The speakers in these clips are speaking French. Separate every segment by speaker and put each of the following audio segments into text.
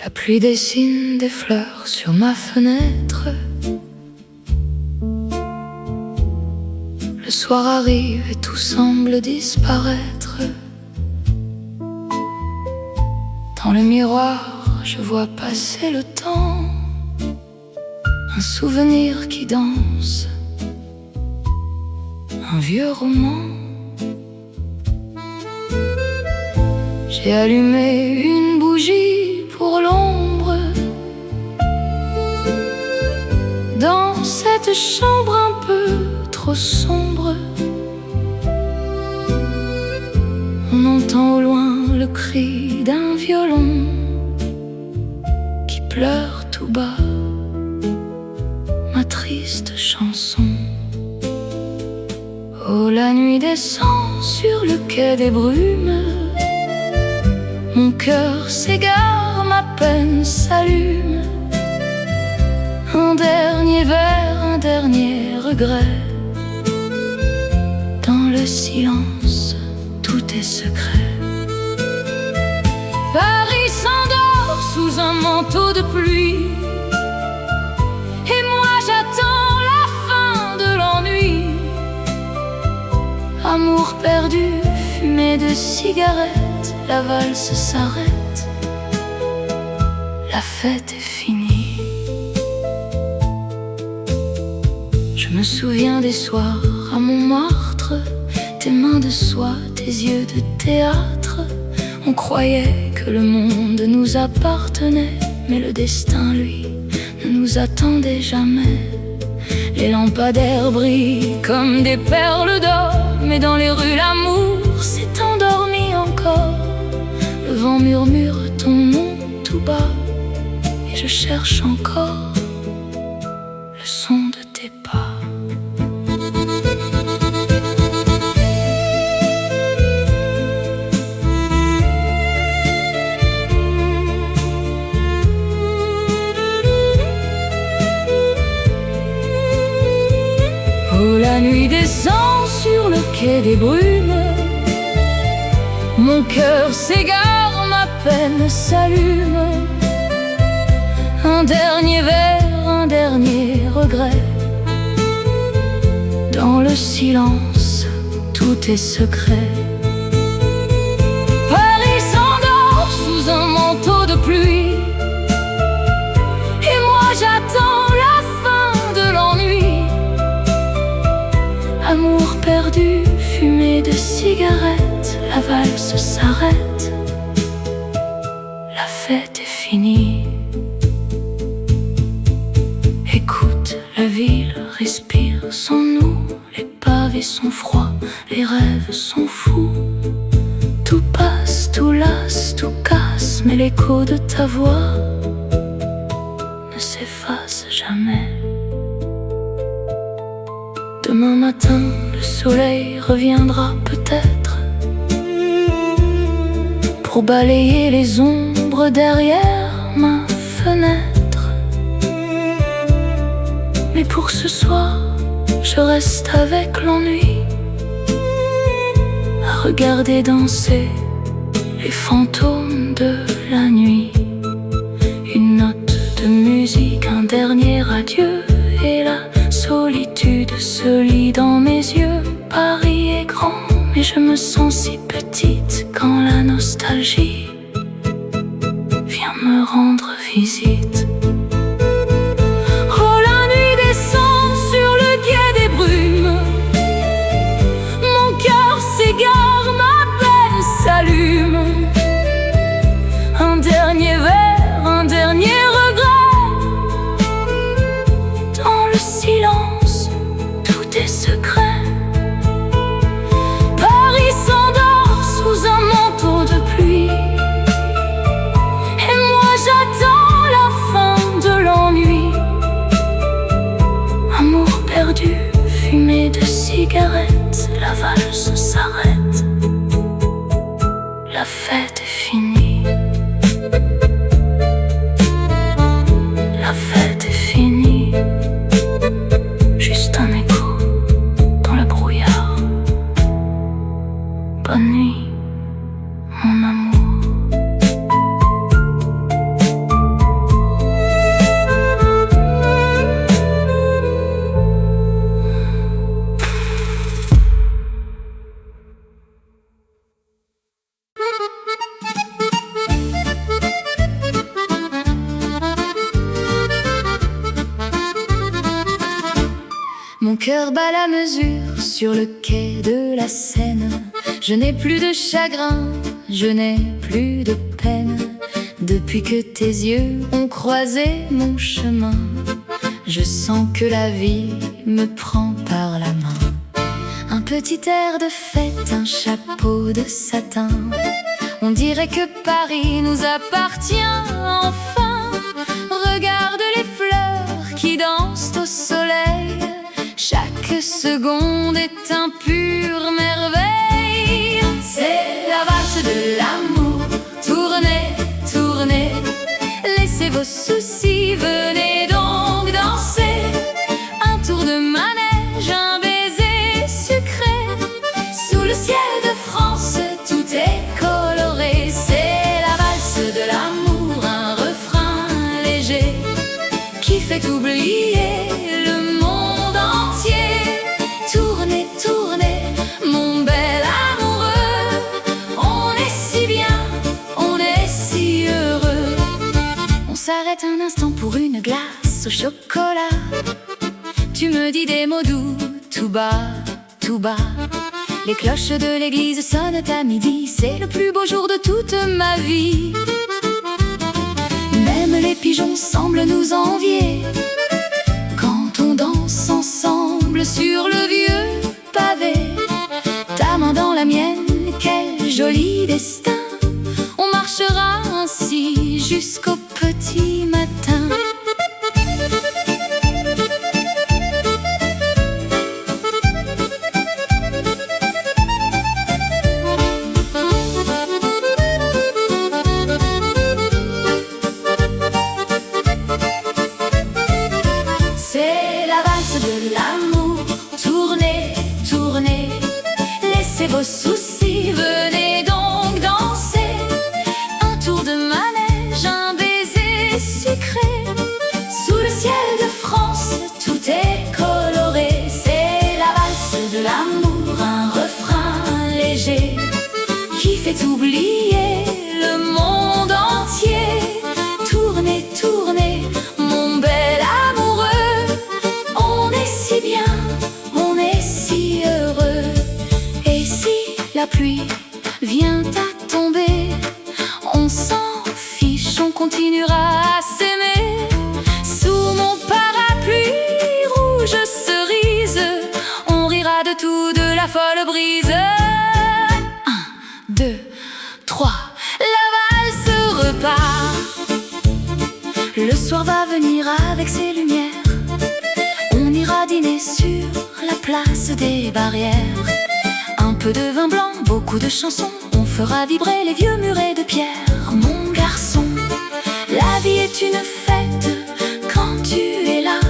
Speaker 1: La pluie dessine des fleurs sur ma fenêtre. Le soir arrive et tout semble disparaître. Dans le miroir, je vois passer le temps, un souvenir qui danse, un vieux roman. J'ai allumé une bougie pour l'ombre. Dans cette chambre un peu trop sombre, on entend au loin le cri d'un violon qui pleure tout bas ma triste chanson. Oh, la nuit descend sur le quai des brumes. Mon cœur s'égare, ma peine s'allume. Un dernier verre, un dernier regret. Dans le silence, tout est secret. Paris s'endort sous un manteau de pluie, et moi j'attends la fin de l'ennui. Amour perdu, fumée de cigarettes, la valse s'arrête, la fête est finie. Je me souviens des soirs à Montmartre, tes mains de soie, tes yeux de théâtre. On croyait que le monde nous appartenait, mais le destin, lui, ne nous attendait jamais. Les lampadaires brillent comme des perles d'or, mais dans les rues l'amour s'est endormi encore. Le vent murmure ton nom tout bas, et je cherche encore le son de tes pas. Oh, la nuit descend sur le quai des brumes. Mon cœur s'égare, ma peine s'allume. Un dernier verre, un dernier regret. Dans le silence, tout est secret. Paris s'endort sous un manteau de pluie, et moi j'attends la fin de l'ennui. Amour perdu, fumée de cigarettes, la valse s'arrête, la fête est finie. Écoute, la ville respire sans nous. Les pavés sont froids, les rêves sont fous. Tout passe, tout lasse, tout casse, mais l'écho de ta voix ne s'efface jamais. Demain matin, le soleil reviendra peut-être pour balayer les ombres derrière ma fenêtre. Mais pour ce soir, je reste avec l'ennui, à regarder danser les fantômes de la nuit. Une note de musique, un dernier adieu, et la solitude se lit dans mes yeux. Paris est grand, mais je me sens si petite quand la nostalgie vient me rendre visite. Oh, la nuit descend sur le quai des brumes. Mon cœur s'égare, ma peine s'allume. Un dernier verre, un dernier regret. Dans le silence, tout est secret. Paris s'endort sous un manteau de pluie, et moi j'attends la fin cœur bat la mesure sur le quai de la Seine. Je n'ai plus de chagrin, je n'ai plus de peine. Depuis que tes yeux ont croisé mon chemin, je sens que la vie me prend par la main. Un petit air de fête, un chapeau de satin. On dirait que Paris nous appartient enfin. Regarde les fleurs qui dansent au soleil. Chaque seconde est un pur merveille. C'est la valse de l'amour. Tournez, tournez, laissez vos soucis, venez donc danser. Un tour de manège, un baiser sucré. Sous le ciel de France, tout est coloré. C'est la valse de l'amour, un refrain léger qui fait oublier le monde entier. Tournez, tournez, mon bel amoureux. On est si bien, on est si heureux. On s'arrête un instant pour une glace au chocolat. Tu me dis des mots doux, tout bas, tout bas. Les cloches de l'église sonnent à midi. C'est le plus beau jour de toute ma vie. Même les pigeons semblent nous envier quand on danse ensemble sur le vieux pavé. Ta main dans la mienne, quel joli destin. On marchera ainsi jusqu'au petit matin. C'est la valse de l'amour. Tournez, tournez, laissez vos soucis, venez donc danser. Un tour de manège, un baiser sucré. Sous le ciel de France, tout est coloré. C'est la valse de l'amour, un refrain léger qui fait oublier le monde entier. Tournez, tournez, mon bel amoureux. On est si bien, on est si heureux. Et si la pluie vient à tomber, on s'en fiche, on continuera à s'aimer. Sous mon parapluie rouge cerise, on rira de tout, de la folle brise. 1, 2, 3, la valse repart. Le soir va venir avec ses lumières. On ira dîner sur la place des barrières. Un peu de vin blanc, beaucoup de chansons. On fera vibrer les vieux murets de pierre. Mon garçon, la vie est une fête quand tu es là.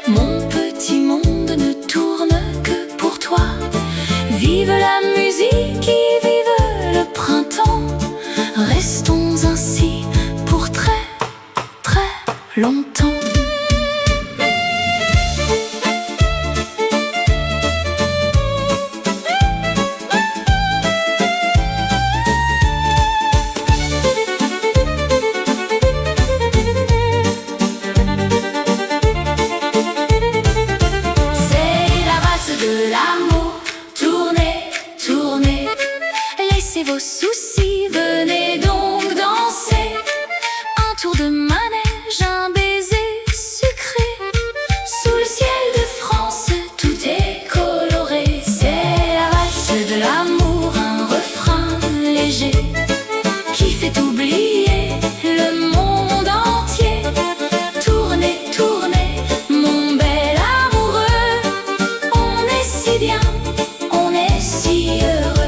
Speaker 1: Mon petit monde ne tourne que pour toi. Vive la musique et vive le printemps. Restons ainsi pour très, très longtemps. Vos soucis, venez donc danser. Un tour de manège, un baiser sucré. Sous le ciel de France, tout est coloré. C'est la valse de l'amour, un refrain léger qui fait oublier le monde entier. Tournez, tournez, mon bel amoureux. On est si bien, on est si heureux.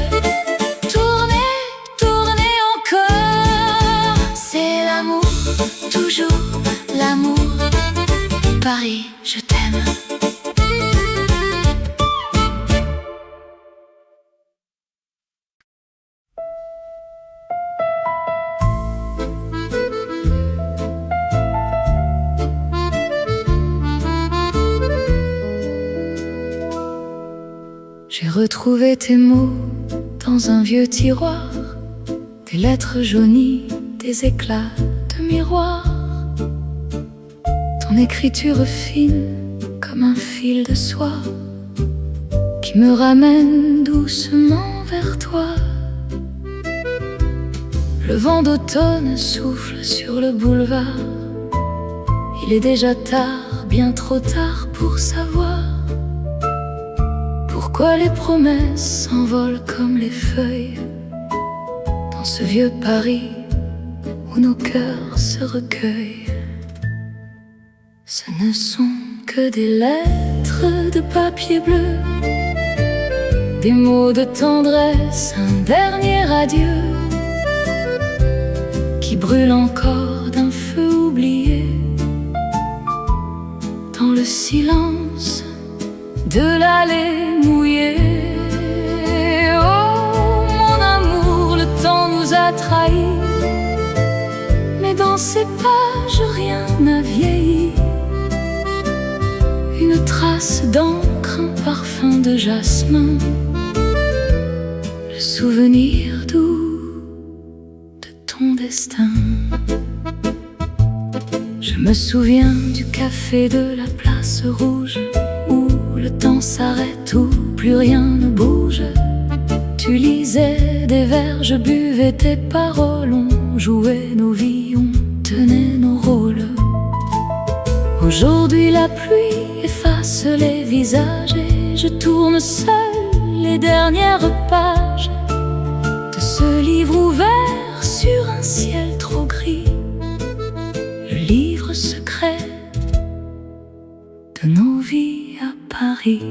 Speaker 1: Toujours l'amour. Paris, je t'aime. J'ai retrouvé tes mots dans un vieux tiroir, des lettres jaunies, des éclats de miroir. Ton écriture fine comme un fil de soie qui me ramène doucement vers toi. Le vent d'automne souffle sur le boulevard. Il est déjà tard, bien trop tard pour savoir pourquoi les promesses s'envolent comme les feuilles dans ce vieux Paris où nos cœurs se recueillent. Ce ne sont que des lettres de papier bleu, des mots de tendresse, un dernier adieu qui brûle encore d'un feu oublié dans le silence de l'allée mouillée. Oh mon amour, le temps nous a trahis, mais dans ces pages rien n'a vieilli. Une trace d'encre, un parfum de jasmin, le souvenir doux de ton destin. Je me souviens du café de la place rouge, où le temps s'arrête, où plus rien ne bouge. Tu lisais des vers, je buvais tes paroles, on jouait nos vies, on tenait nos rôles. Aujourd'hui la pluie efface les visages et je tourne seule les dernières pages de ce livre ouvert sur un ciel trop gris, le livre secret de nos vies à Paris.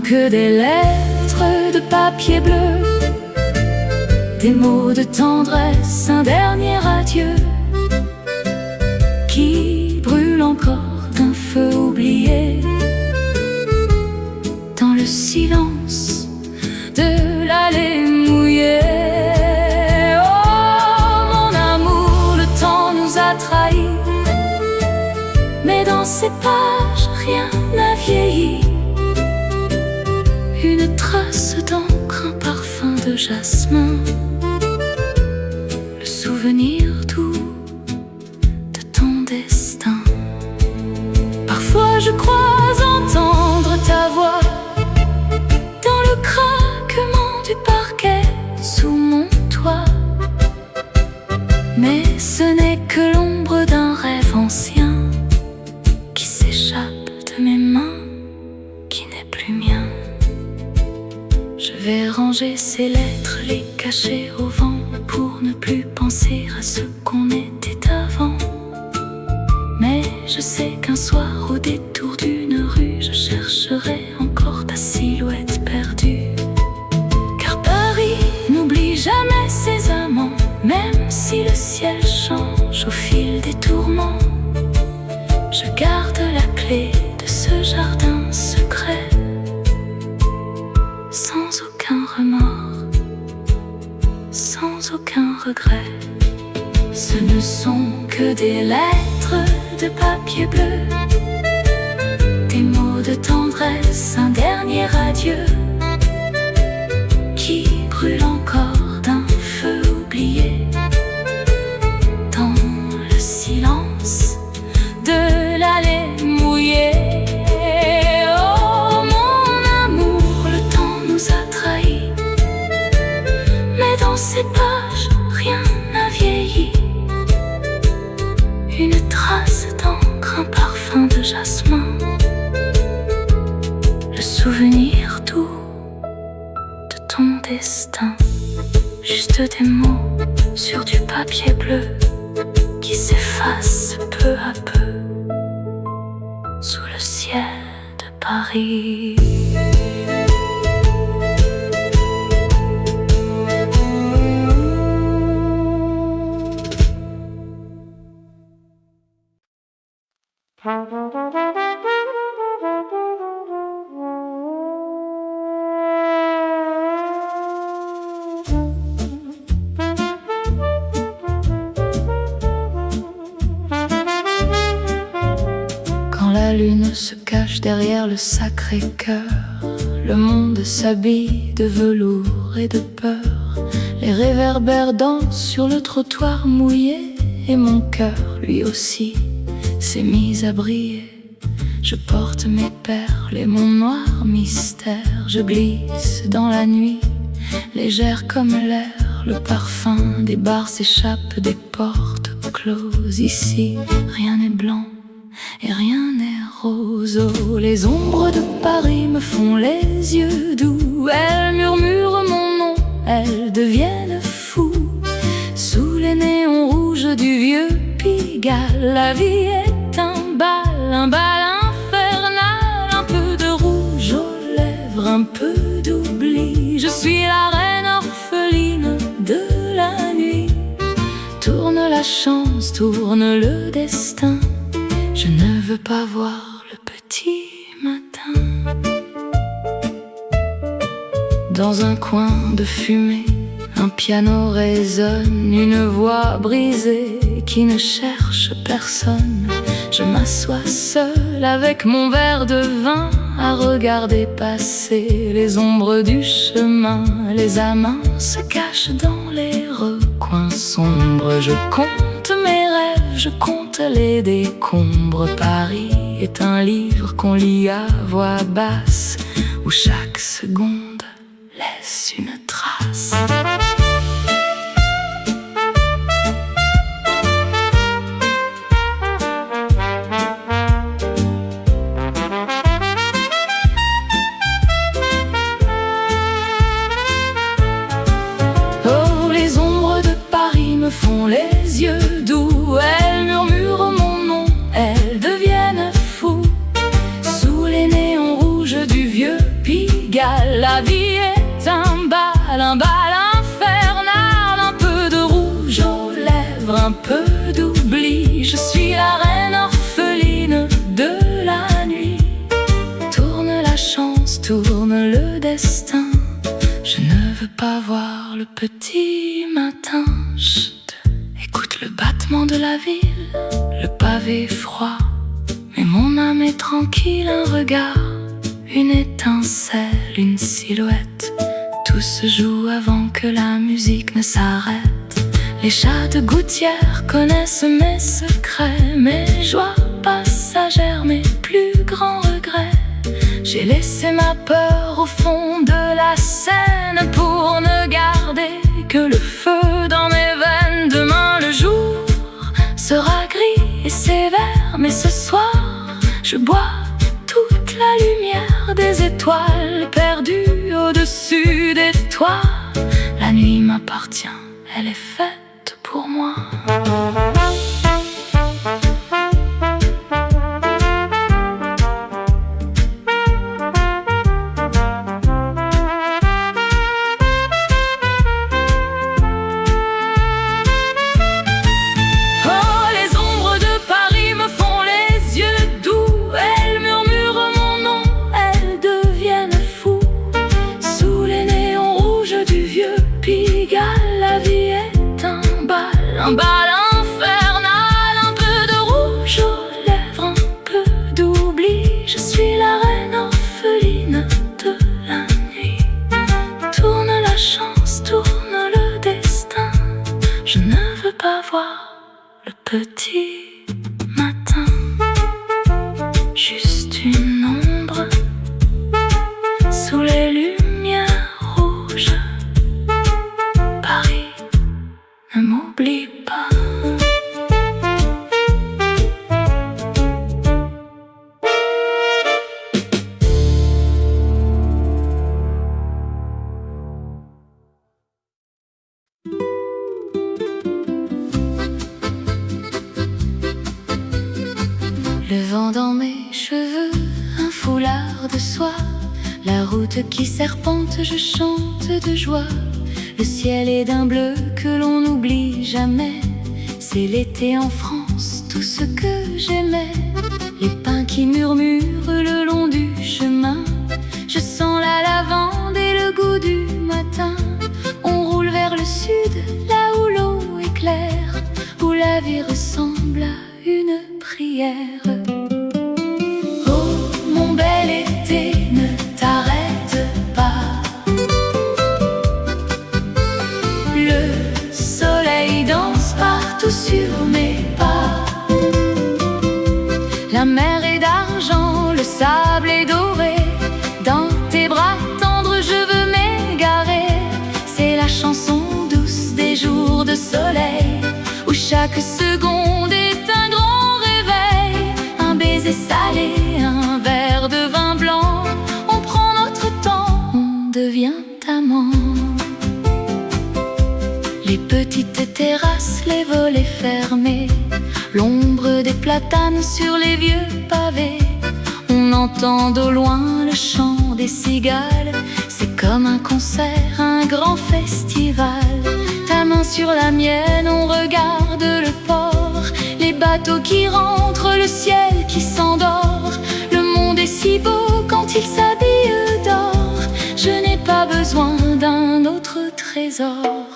Speaker 1: Que des lettres de papier bleu, des mots de tendresse, un dernier adieu qui brûle encore d'un feu oublié dans le silence de l'allée mouillée. Oh mon amour, le temps nous a trahis, mais dans ces pages rien n'a vieilli. Une trace d'encre, un parfum de jasmin, le souvenir doux de ton destin. Parfois je crois entendre ta voix dans le craquement du parquet sous mon toit, mais ce n'est que l'ombre d'un rêve ancien qui s'échappe de mes mains, qui n'est plus mien. Je vais ranger ces lettres, les cacher au vent, pour ne plus penser à ce qu'on était avant. Mais je sais qu'un soir, au détour d'une rue, je chercherai encore ta silhouette perdue. Car Paris n'oublie jamais ses amants, même si le ciel change au fil des tourments. Je garde la clé de ce jardin secret, sans aucun remords, sans aucun regret. Ce ne sont que des lettres de papier bleu, des mots de tendresse, un dernier adieu qui brûle encore d'un feu oublié dans le silence de l'allée mouillée. Dans ces pages, rien n'a vieilli. Une trace d'encre, un parfum de jasmin, le souvenir doux de ton destin. Juste des mots sur du papier bleu qui s'effacent peu à peu sous le ciel de Paris. se cache derrière le Sacré-Cœur. Le monde s'habille de velours et de peur. Les réverbères dansent sur le trottoir mouillé. Et mon cœur, lui aussi, s'est mis à briller. Je porte mes perles et mon noir mystère. Je glisse dans la nuit, légère comme l'air. Le parfum des bars s'échappe des portes closes. Ici, rien n'est blanc et rien n'est rose. Oh, les ombres de Paris me font les yeux doux. Elles murmurent mon nom, elles deviennent fous. Sous les néons rouges du vieux Pigalle, la vie est un bal infernal. Un peu de rouge aux lèvres, un peu d'oubli. Je suis la reine orpheline de la nuit. Tourne la chance, tourne le destin. Je ne veux pas voir le petit matin. Dans un coin de fumée, un piano résonne, une voix brisée qui ne cherche personne. Je m'assois seule avec mon verre de vin à regarder passer les ombres du chemin. Les amants se cachent dans les recoins sombres. Je compte mes rêves, je compte les décombres. Paris est un livre qu'on lit à voix basse, où chaque seconde laisse une trace. Oh, les ombres de Paris me font les yeux doux. Elles murmurent mon nom, elles deviennent fous. Sous les néons rouges du vieux Pigalle, la vie est un bal infernal. Un peu de rouge aux lèvres, un peu d'oubli. Je suis la reine orpheline de la nuit. Tourne la chance, tourne le destin. Je ne veux pas voir le petit matin. Chut, écoute le battement de la ville. Le pavé froid, mais mon âme est tranquille. Un regard, une étincelle, une silhouette. Tout se joue avant que la musique ne s'arrête. Les chats de gouttière connaissent mes secrets, mes joies passagères, mes plus grands regrets. J'ai laissé ma peur au fond de la Seine pour ne garder que le feu dans mes veines. Demain le jour sera gris et sévère, mais ce soir je bois toute la lumière des étoiles perdues au-dessus des toits. La nuit m'appartient, elle est faite pour moi. Un bal infernal, un peu de rouge aux lèvres, un peu d'oubli. Je suis la reine orpheline de la nuit. Tourne la chance, tourne le destin. Je ne veux pas voir le petit matin. Juste une ombre sous les lumières rouges. Paris, ne m'oublie pas. Le vent dans mes cheveux, un foulard de soie. La route qui serpente, je chante de joie. Le ciel est d'un bleu que l'on n'oublie jamais. C'est l'été en France, tout ce que j'aimais. Les pins qui murmurent le long du chemin. Je sens la lavande et le goût du matin. On roule vers le sud, là où l'eau est claire, où la vie ressemble à une prière. Oh, chaque seconde est un grand réveil. Un baiser salé, un verre de vin blanc. On prend notre temps, on devient amant. Les petites terrasses, les volets fermés, l'ombre des platanes sur les vieux pavés. On entend au loin le chant des cigales. C'est comme un concert, un grand festival. Ta main sur la mienne, on regarde le port, les bateaux qui rentrent, le ciel qui s'endort. Le monde est si beau quand il s'habille d'or. Je n'ai pas besoin d'un autre trésor.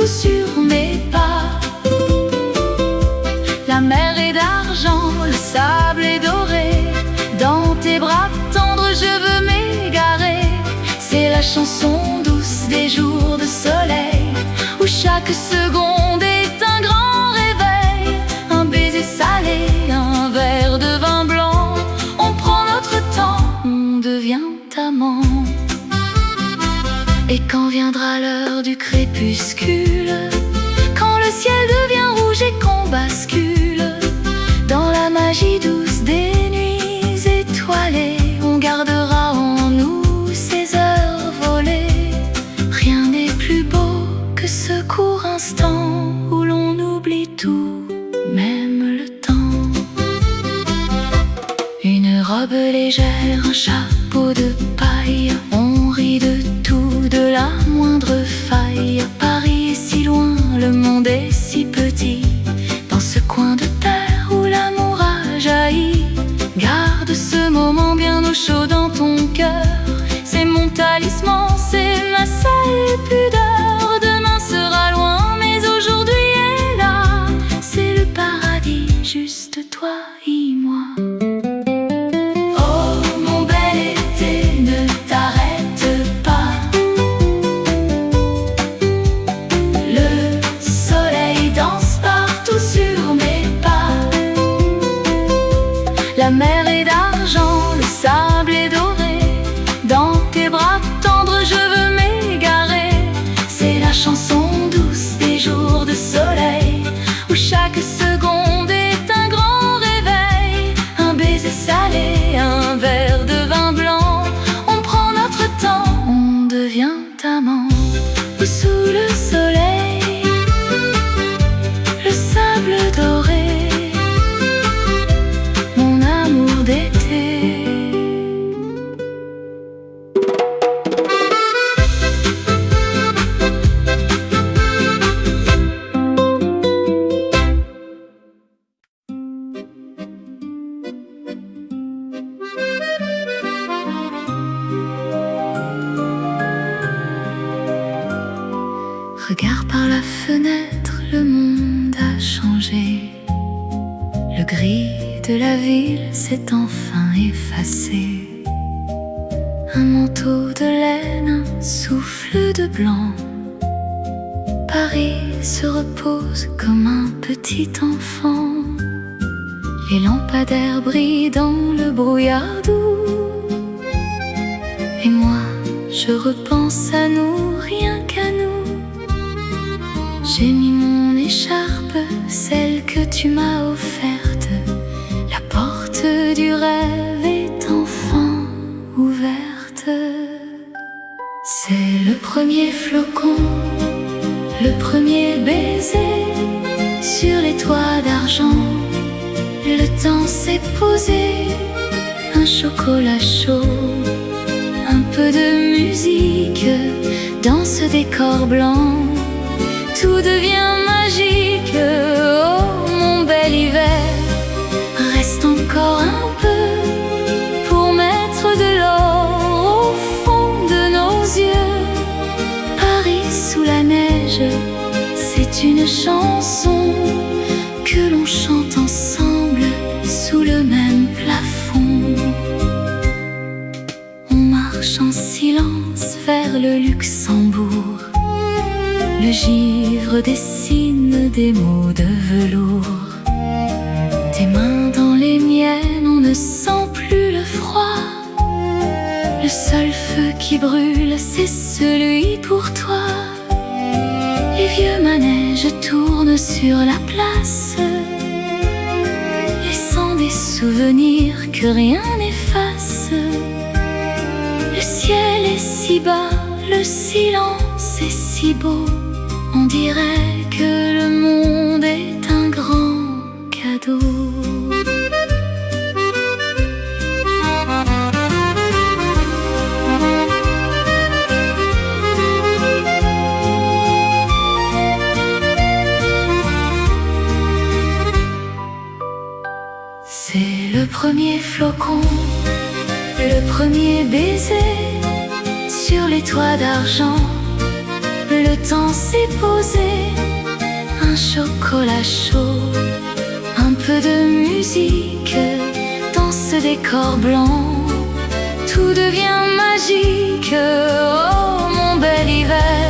Speaker 1: Sur mes pas, la mer est d'argent, le sable est doré. Dans tes bras tendres je veux m'égarer. C'est la chanson douce des jours de soleil, où chaque seconde est un grand réveil. Un baiser salé, un verre de vin blanc. On prend notre temps, on devient amant. Et quand viendra l'heure du crépuscule, quand le ciel devient rouge et qu'on bascule dans la magie douce des nuits étoilées, on gardera en nous ces heures volées. Rien n'est plus beau que ce court instant où l'on oublie tout, même le temps. Une robe légère, un chapeau de paille, on rit de tout, de la moindre faille. Paris est si loin, le monde est si petit. Dans ce coin de terre où l'amour a jailli, garde ce moment bien au chaud dans ton cœur. C'est mon talisman, c'est ma seule pudeur. Demain sera loin, mais aujourd'hui est là. C'est le paradis, juste toi et moi. La mer est d'argent, le sable est doré. Dans tes bras tendres je veux m'égarer. C'est la chanson douce des jours de soleil, où chaque seconde est un grand réveil. Un baiser salé, un verre de vin blanc. On prend notre temps, on devient amant. Sous le soleil, le sable doré, d'été. Regarde par la fenêtre, le monde a changé. Le gris de la ville s'est enfin effacé. Un manteau de laine, un souffle de blanc. Paris se repose comme un petit enfant. Les lampadaires brillent dans le brouillard doux. Et moi, je repense à nous, rien qu'à nous. J'ai mis mon écharpe, celle que tu m'as offerte. La porte du rêve est enfin ouverte. C'est le premier flocon, le premier baiser sur les toits d'argent. Le temps s'est posé, un chocolat chaud, un peu de musique dans ce décor blanc. Tout devient magique, oh mon bel hiver. Reste encore un peu pour mettre de l'or au fond de nos yeux. Paris sous la neige, c'est une chanson que l'on chante ensemble sous le même même plafond. On marche en silence vers le Luxembourg. Le givre dessine des mots de velours. Tes mains dans les miennes, on ne sent plus le froid. Le seul feu qui brûle, c'est celui pour toi. Les vieux manèges tournent sur la place, laissant des souvenirs que rien n'efface. Le ciel est si bas, le silence est si beau. On dirait que le monde est un grand cadeau. C'est le premier flocon, le premier baiser sur les toits d'argent. Le temps s'est posé, un chocolat chaud, un peu de musique dans ce décor blanc. Tout devient magique, oh mon bel hiver.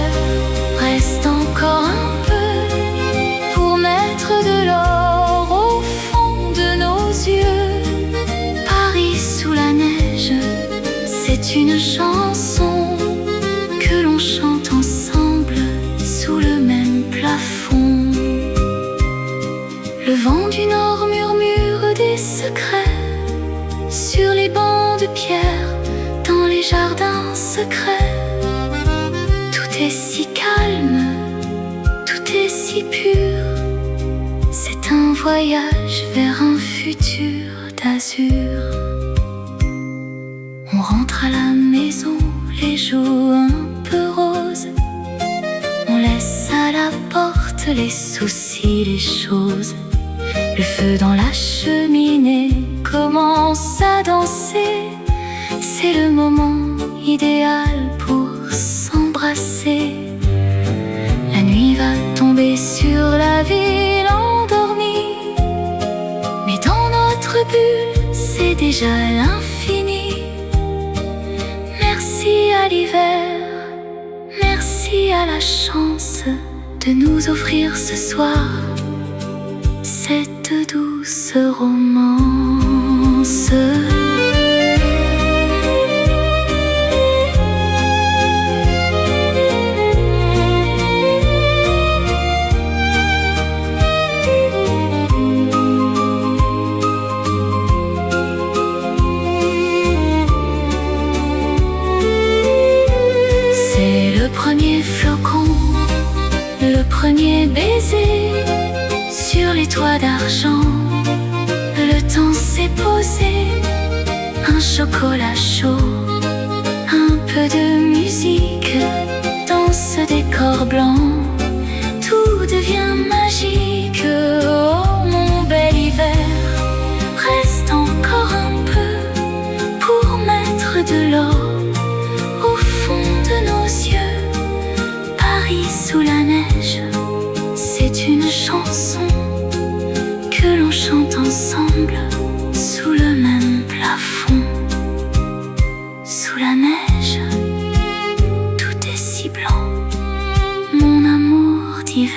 Speaker 1: Reste encore un peu pour mettre de l'or au fond de nos yeux. Paris sous la neige, c'est une chanson que l'on chante ensemble sous le même plafond. Le vent du nord murmure des secrets sur les bancs de pierre, dans les jardins secrets. Tout est si calme, tout est si pur. C'est un voyage vers un futur d'azur. On rentre à la maison, les joues un peu roses. On laisse à la porte les soucis, les choses. Le feu dans la cheminée commence à danser. C'est le moment idéal pour s'embrasser. La nuit va tomber sur la ville endormie, mais dans notre bulle, c'est déjà l'infini. Merci à l'hiver, merci à la chance de nous offrir ce soir cette douce romance. C'est le premier flocon, le premier baiser sur les toits d'argent. Le temps s'est posé, un chocolat chaud, un peu de musique dans ce décor blanc. Tout devient magique, oh mon bel hiver. Reste encore un peu pour mettre de l'or au fond de nos yeux. Paris sous la neige, c'est une chanson que l'on chante ensemble sous le même plafond. Sous la neige, tout est si blanc, mon amour d'hiver.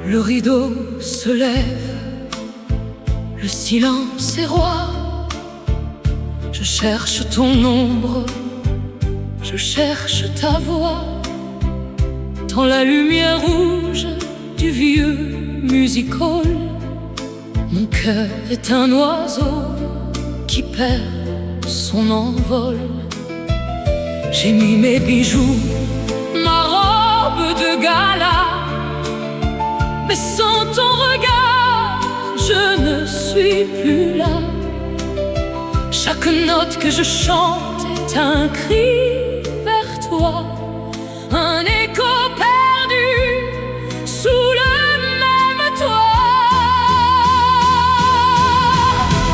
Speaker 2: Le rideau se lève,
Speaker 1: Le silence est roi. Je cherche ton ombre, je cherche ta voix dans la lumière rouge du vieux music-hall. Mon cœur est un oiseau qui perd son envol. J'ai mis mes bijoux, ma robe de gala, mais sans ton regard, je ne suis plus là. Chaque note que je chante est un cri vers toi, un écho perdu sous le même toit.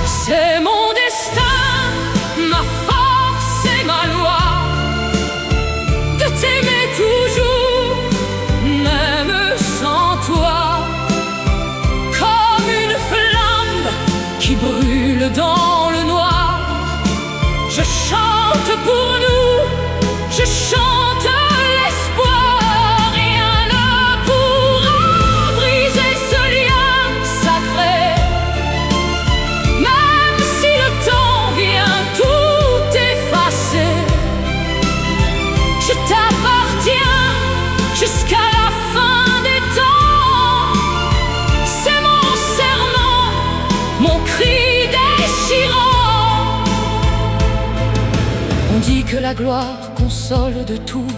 Speaker 1: C'est mon destin, ma force et ma loi, de t'aimer toujours, même sans toi. Comme une flamme qui brûle dans le noir, je chante pour nous, je chante l'espoir. Rien ne pourra briser ce lien sacré. Même si le temps vient tout effacer, je t'appartiens jusqu'à la fin des temps. C'est mon serment, mon cri déchirant. On dit que la gloire console de tout,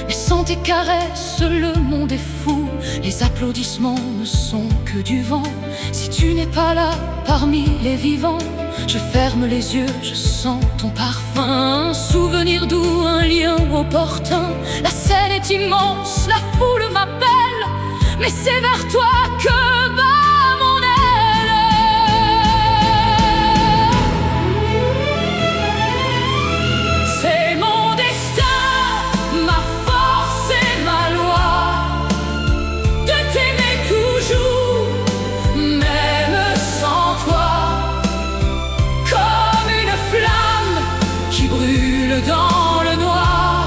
Speaker 1: mais sans tes caresses, le monde est fou. Les applaudissements ne sont que du vent. Si tu n'es pas là parmi les vivants, je ferme les yeux, je sens ton parfum. Un souvenir doux, un lien opportun. La scène est immense, la foule m'appelle, mais c'est vers toi que bat mon aile. C'est mon destin, ma force et ma loi, de t'aimer toujours, même sans toi. Comme une flamme qui brûle dans le noir,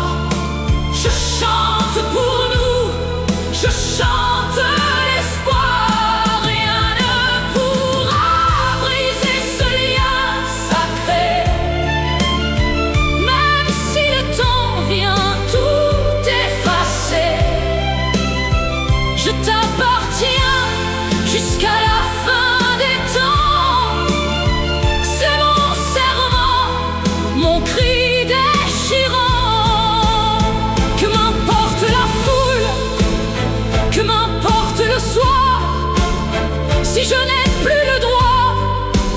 Speaker 1: je chante pour nous, je chante l'espoir. Rien ne pourra briser ce lien sacré. Même si le temps vient tout effacer, je t'appartiens jusqu'à la fin des temps. C'est mon serment, mon cri déchirant. Que m'importe la foule, que m'importe le soir, si je n'ai plus le droit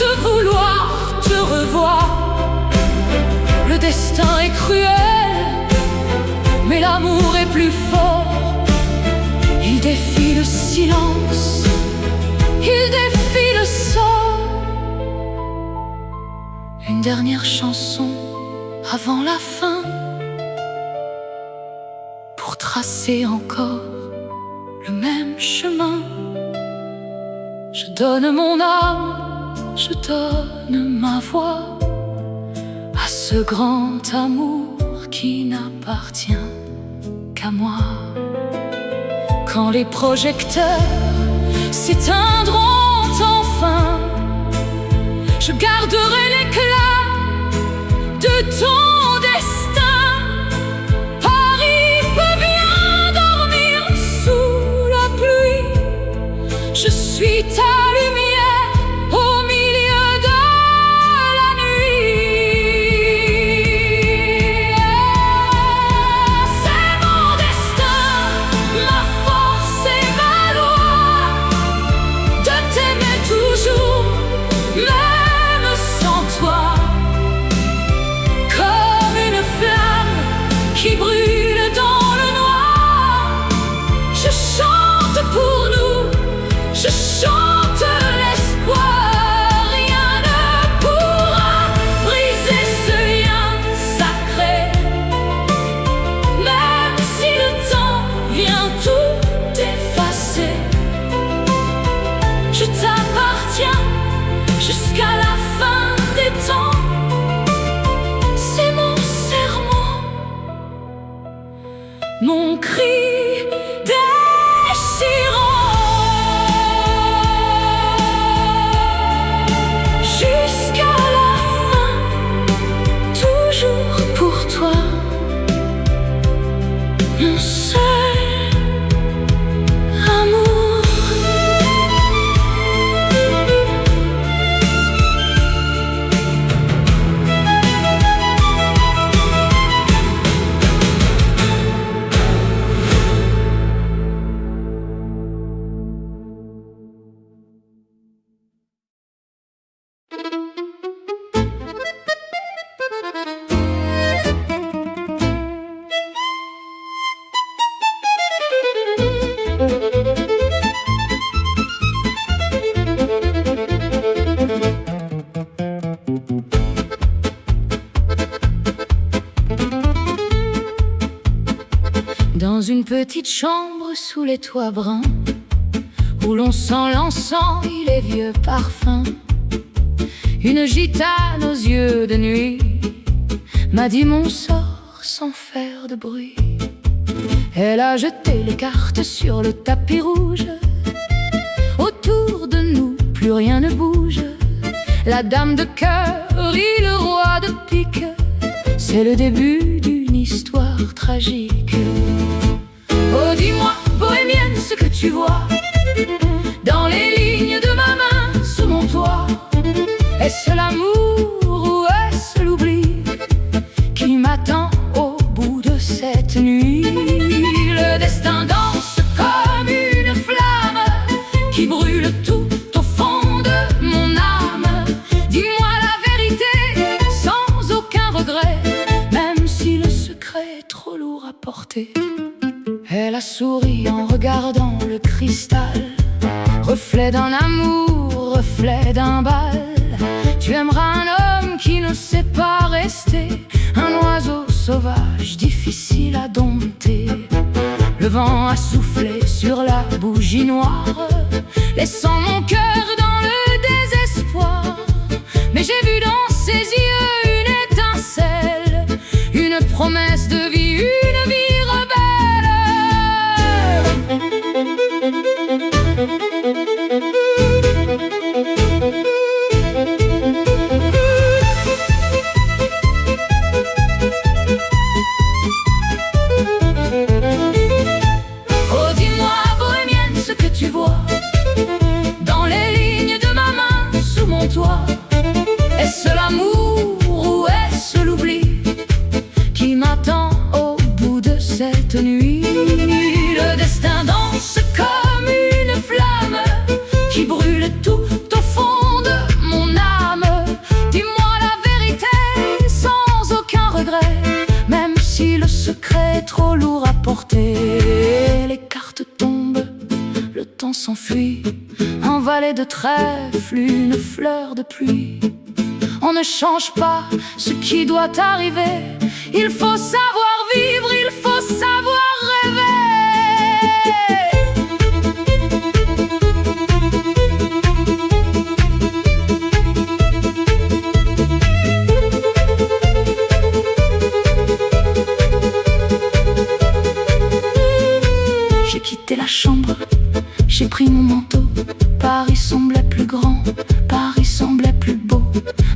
Speaker 1: de vouloir te revoir. Le destin est cruel, mais l'amour est plus fort. Il défie le silence, il défie le sort. Une dernière chanson avant la fin, pour tracer encore le même chemin. Je donne mon âme, je donne ma voix à ce grand amour qui n'appartient qu'à moi. Quand les projecteurs s'éteindront enfin, je garderai l'éclat de ton destin. Paris peut bien dormir sous la pluie, je suis ta lumière au milieu de la nuit. C'est mon destin, ma force et ma loi, de t'aimer toujours, même sans toi. Comme une flamme qui brûle dans le noir, je chante pour nous, je chante l'espoir. Rien ne pourra briser ce lien sacré. Même si le temps vient tout effacer, je t'appartiens jusqu'à la fin des temps. C'est mon serment, mon cri déchirant. une petite chambre sous les toits bruns, où l'on sent l'encens et les vieux parfums. Une gitane aux yeux de nuit m'a dit mon sort sans faire de bruit. Elle a jeté les cartes sur le tapis rouge. Autour de nous, plus rien ne bouge. La dame de cœur et le roi de pique, c'est le début d'une histoire tragique. Oh, dis-moi, bohémienne, ce que tu vois dans les lignes de ma main sous mon toit. Est-ce l'amour ou est-ce l'oubli qui m'attend au bout de cette nuit? Le destin danse comme une flamme qui brûle tout au fond de mon âme. Dis-moi la vérité sans aucun regret, même si le secret est trop lourd à porter. Elle a souri en regardant le cristal, reflet d'un amour, reflet d'un bal. Tu aimeras un homme qui ne sait pas rester, un oiseau sauvage, difficile à dompter. Le vent a soufflé sur la bougie noire, laissant mon cœur dans le désespoir. Mais j'ai vu dans ses yeux une étincelle, une promesse de vie, une vie rebelle. Oh, dis-moi, bohémienne, ce que tu vois dans les lignes de ma main sous mon toit. Est-ce l'amour ou est-ce l'oubli qui m'attend au bout de cette nuit? Le destin danse comme une flamme qui brûle tout au fond de mon âme. Dis-moi la vérité sans aucun regret, même si le secret est trop lourd à porter. Les cartes tombent, le temps s'enfuit, un valet de trèfle, une fleur de pluie. On ne change pas ce qui doit arriver. Il faut savoir vivre, il faut savoir rêver. J'ai quitté la chambre, j'ai pris mon manteau. Paris semblait plus grand, Paris semblait plus beau.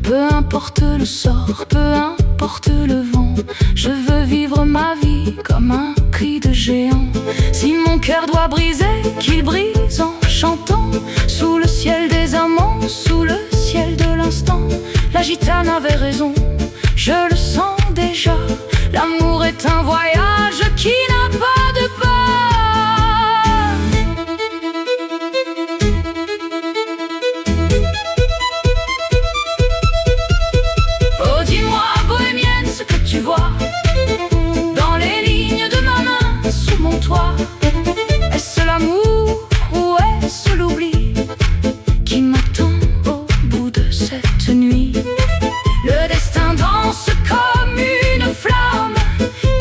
Speaker 1: Peu importe le sort, peu importe le vent, je veux vivre ma vie comme un cri de géant. Si mon cœur doit briser, qu'il brise en chantant, sous le ciel des amants, sous le ciel de l'instant. La gitane avait raison, je le sens déjà. L'amour est un voyage qui n'a pas de peur. Oh, dis-moi, bohémienne, ce que tu vois dans les lignes de ma main sous mon toit. Est-ce l'amour ou est-ce l'oubli qui m'attend au bout de cette nuit? Le destin danse comme une flamme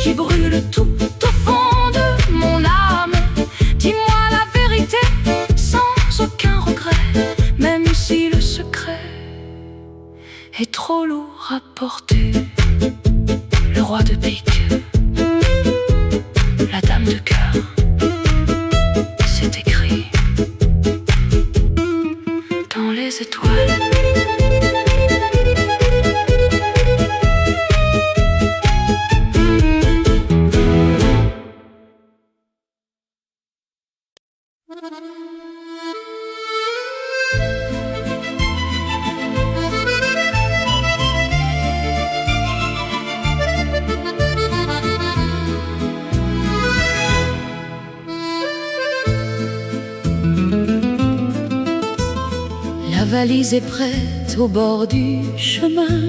Speaker 1: qui brûle tout au fond de mon âme. Dis-moi la vérité sans aucun regret, même si le secret est trop lourd à porter. Le roi de pique, la dame de cœur, c'est écrit dans les étoiles. La valise est prête au bord du chemin.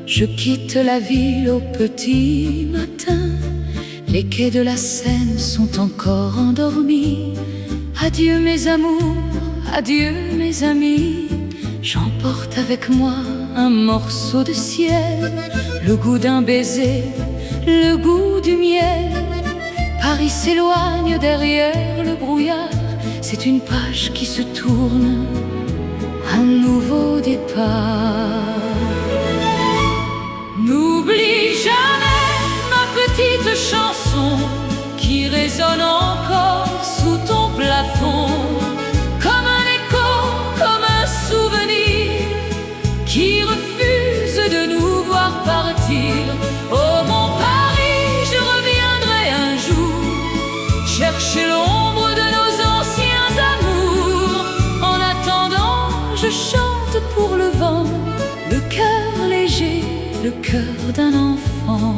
Speaker 1: Je quitte la ville au petit matin. Les quais de la Seine sont encore endormis. Adieu mes amours, adieu mes amis. J'emporte avec moi un morceau de ciel, le goût d'un baiser, le goût du miel. Paris s'éloigne derrière le brouillard. C'est une page qui se tourne, un nouveau départ. N'oublie jamais ma petite chanson qui résonne encore sous ton plafond, comme un écho, comme un souvenir qui refuse de nous voir partir. Oh mon Paris, je reviendrai un jour chercher l'ombre de nos anciens amours. En attendant, je chante pour le vent, le cœur léger, le cœur d'un enfant.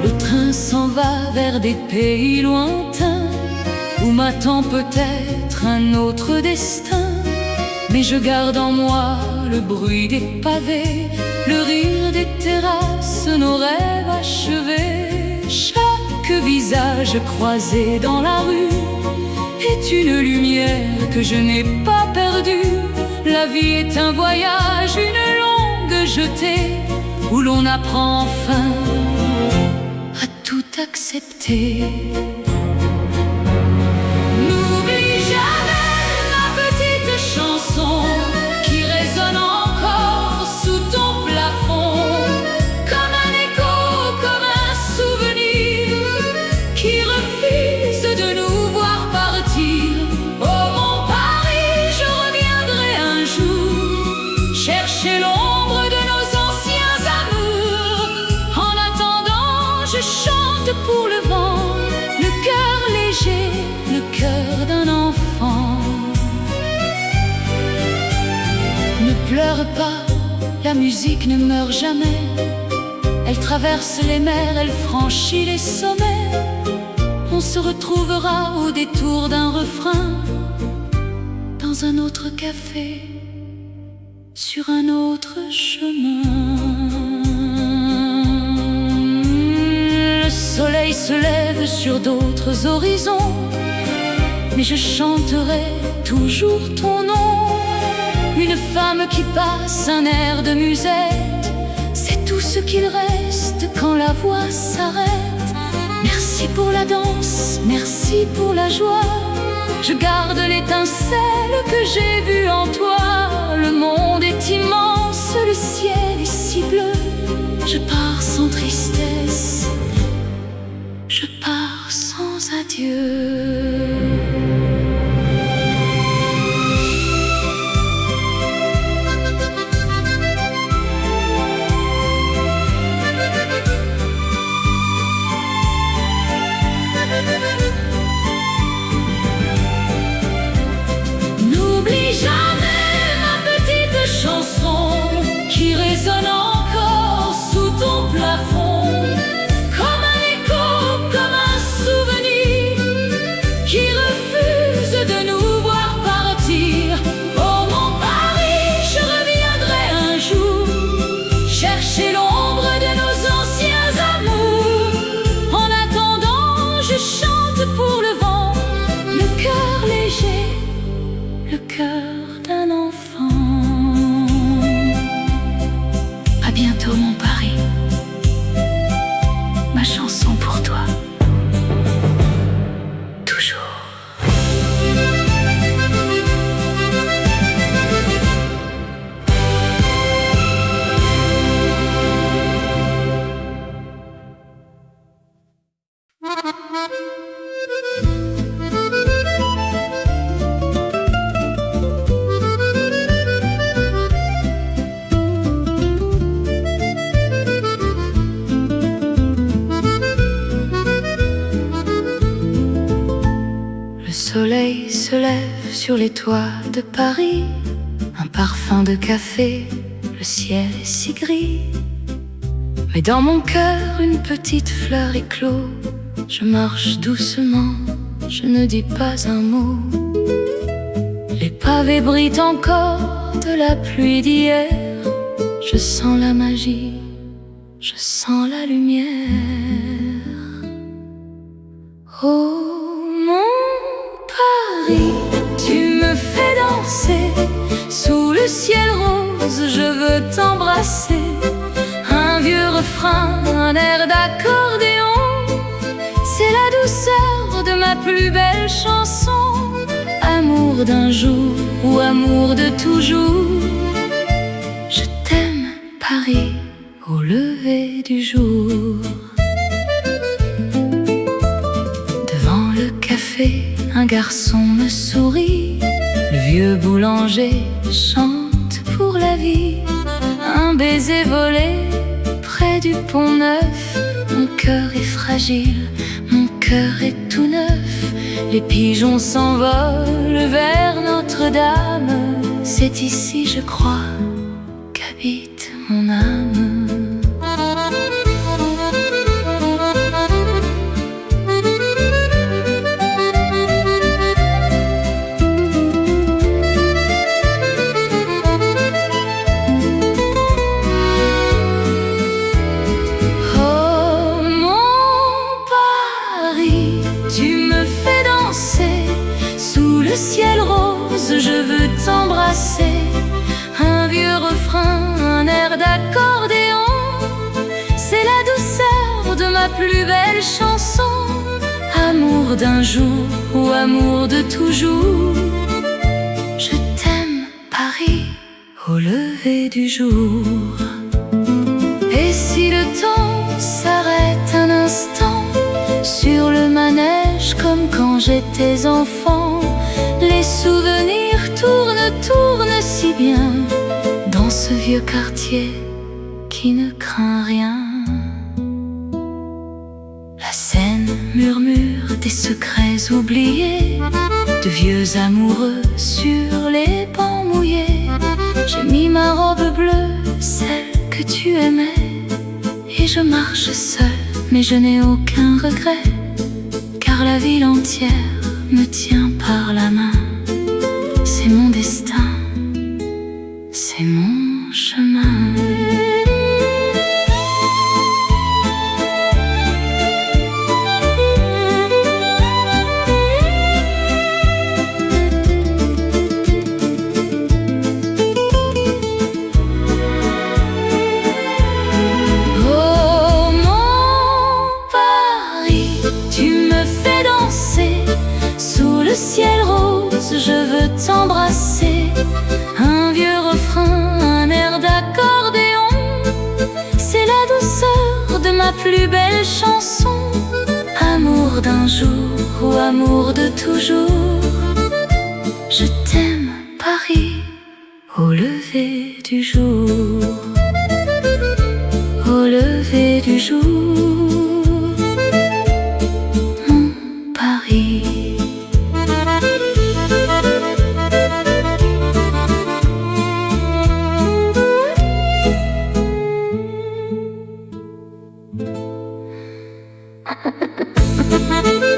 Speaker 1: Le train s'en va vers des pays lointains où m'attend peut-être un autre destin. Mais je garde en moi le bruit des pavés, le rire des terrasses, nos rêves achevés. Chaque visage croisé dans la rue est une lumière que je n'ai pas perdue. La vie est un voyage, une longue jetée, où l'on apprend enfin à tout accepter. N'oublie jamais ma petite chanson qui résonne encore sous ton plafond, comme un écho, comme un souvenir qui refuse de nous voir partir. Oh mon Paris, je reviendrai un jour chercher l'ombre de nos anciens amours. En attendant, je chante pour le vent, le cœur léger, le cœur d'un enfant. Ne pleure pas, la musique ne meurt jamais. Elle traverse les mers, elle franchit les sommets. On se retrouvera au détour d'un refrain, dans un autre café, sur un autre chemin. Le soleil se lève sur d'autres horizons, mais je chanterai toujours ton nom. Une femme qui passe, un air de musette, c'est tout ce qu'il reste quand la voix s'arrête. Merci pour la danse, merci pour la joie. Je garde l'étincelle que j'ai vue en toi. Le monde est immense, le ciel est si bleu. Je pars sans tristesse, je pars sans adieu. N'oublie jamais ma petite chanson qui résonne encore sous ton plafond, comme un écho, comme un souvenir qui refuse de nous voir partir. Oh mon Paris, je reviendrai un jour chercher l'ombre de nos anciens amours. En attendant, je chante pour le vent, le cœur léger, le cœur d'un enfant. À bientôt mon Paris, ma chanson pour toi, toujours. Le soleil se lève sur les toits de Paris, un parfum de café, le ciel est si gris. Mais dans mon cœur une petite fleur éclot. Je marche doucement, je ne dis pas un mot. Les pavés brillent encore de la pluie d'hier. Je sens la magie, je sens la lumière. Oh mon Paris, tu me fais danser sous le ciel rose, je veux t'embrasser. Un vieux refrain, un air d'accord Amour d'un jour ou amour de toujours, je t'aime Paris au lever du jour. Devant le café, un garçon me sourit. Le vieux boulanger chante pour la vie. Un baiser volé près du pont Neuf. Mon cœur est fragile, mon cœur est tout neuf. Les pigeons s'envolent vers Notre-Dame. C'est ici, je crois, qu'habite mon âme. Le ciel rose, je veux t'embrasser. Un vieux refrain, un air d'accordéon, c'est la douceur de ma plus belle chanson. Amour d'un jour ou amour de toujours, je t'aime Paris au lever du jour. Et si le temps s'arrête un instant sur le manège comme quand j'étais enfant, les souvenirs tournent si bien dans ce vieux quartier qui ne craint rien. La Seine murmure des secrets oubliés, de vieux amoureux sur les bancs mouillés. J'ai mis ma robe bleue, celle que tu aimais, et je marche seule, mais je n'ai aucun regret, car la ville entière me tient par la main. C'est mon destin, c'est mon chemin. Oh mon Paris, tu me fais danser sous le ciel rose, je veux t'embrasser. Un vieux refrain, un air d'accordéon, c'est la douceur de ma plus belle chanson. Amour d'un jour ou amour de toujours, je t'aime Paris au lever du jour. Au lever du jour, mon Paris. Ha ha ha ha.